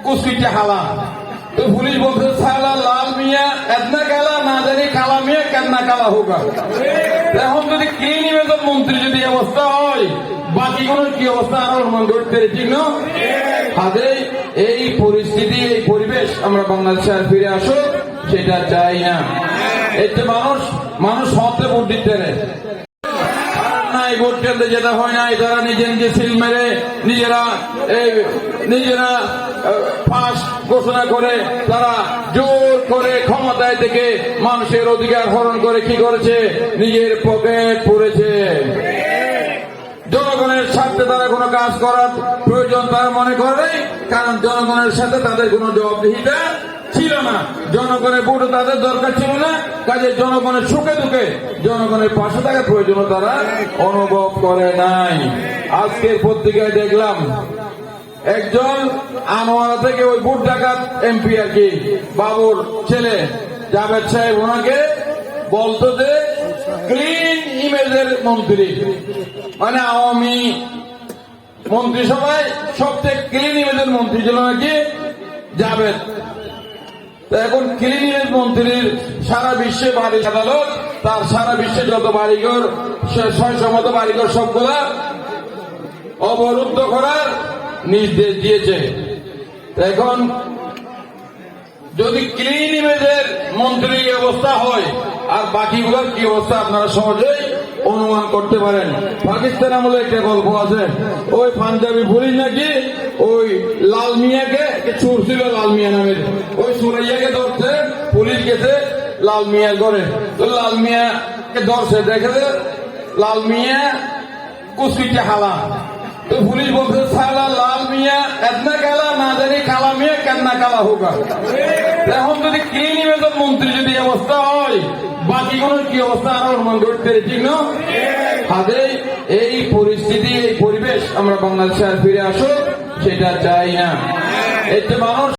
কুচকিটা হালা। তো পুলিশ বলছে সালা লাল মিয়া এদনা কালা না জানি কালা মিয়া কেদনা কালা হোক। এখন যদি ক্লিন ইমেজের মন্ত্রী যদি অবস্থা হয়, বাকি কোন কি অবস্থা আরো অনুমান করতে ঠিক না? কাজেই এই পরিস্থিতি, এই পরিবেশ আমরা বাংলাদেশে আর ফিরে আসুক সেটা চাই না। এতে মানুষ হতে ভোট দিতে ভোট কেন্দ্রে যেটা হয় নাই, তারা নিজে নিজে সিল মেরে নিজেরা পাস ঘোষণা করে তারা জোর করে ক্ষমতায় থেকে মানুষের অধিকার হরণ করে কি করেছে, নিজের পকেট পড়েছে। জনগণের স্বার্থে তারা কোনো কাজ করার প্রয়োজন তারা মনে করে, কারণ জনগণের সাথে তাদের কোনো জবাবদিহিতা ছিল না, জনগণের ভোটও তাদের দরকার ছিল না। কাজে জনগণের সুখে দুঃখে জনগণের পাশে থাকার প্রয়োজন তারা অনুভব করে নাই। আজকের পত্রিকায় দেখলাম একজন আনোয়ারা থেকে ওই ভোট ডাকাত এমপি আর কি বাবুর ছেলে জাভেদ সাহেব, ওনাকে বলতো যে ক্লিন ইমেজের মন্ত্রী, মানে আওয়ামী মন্ত্রিসভায় সবচেয়ে ক্লিন ইমেজের মন্ত্রী ছিল নাকি জাভেদ। এখন ক্লিন ইমেজ মন্ত্রীর সারা বিশ্বে বাড়ি আদালত, তার সারা বিশ্বে যত বাড়িঘর 600 মতো বাড়িঘর সবগুলা অবরুদ্ধ করার নির্দেশ দিয়েছে। এখন যদি ক্লিন ইমেজের মন্ত্রীর অবস্থা হয় আর বাকিগুলোর কি অবস্থা আপনারা সহজেই অনুমান করতে পারেন। পাকিস্তান আমলে একটা গল্প আছে, ওই পাঞ্জাবি পুলিশ নাকি ওই লাল মিয়াকে চোর ছিল, লাল মিয়া নামের ওই সুরাইয়াকে ধরতে পুলিশ গেছে লাল মিয়ার ঘরে। তো লাল মিয়াকে ধরছে, দেখে লাল মিয়া কুচকিটা হালা। তো পুলিশ বলছে সালা লাল মিয়া এদনা কালা না জানি কালা মিয়া কেদনা কালা হোক। এখন যদি ক্লিন ইমেজের মন্ত্রী যদি অবস্থা হয়, বাকি কোন কি অবস্থা আরো অনুমান করতে ঠিক না? কাজেই এই পরিস্থিতি, এই পরিবেশ আমরা বাংলাদেশে আর ফিরে আসুক সেটা চাই না। এতে মানুষ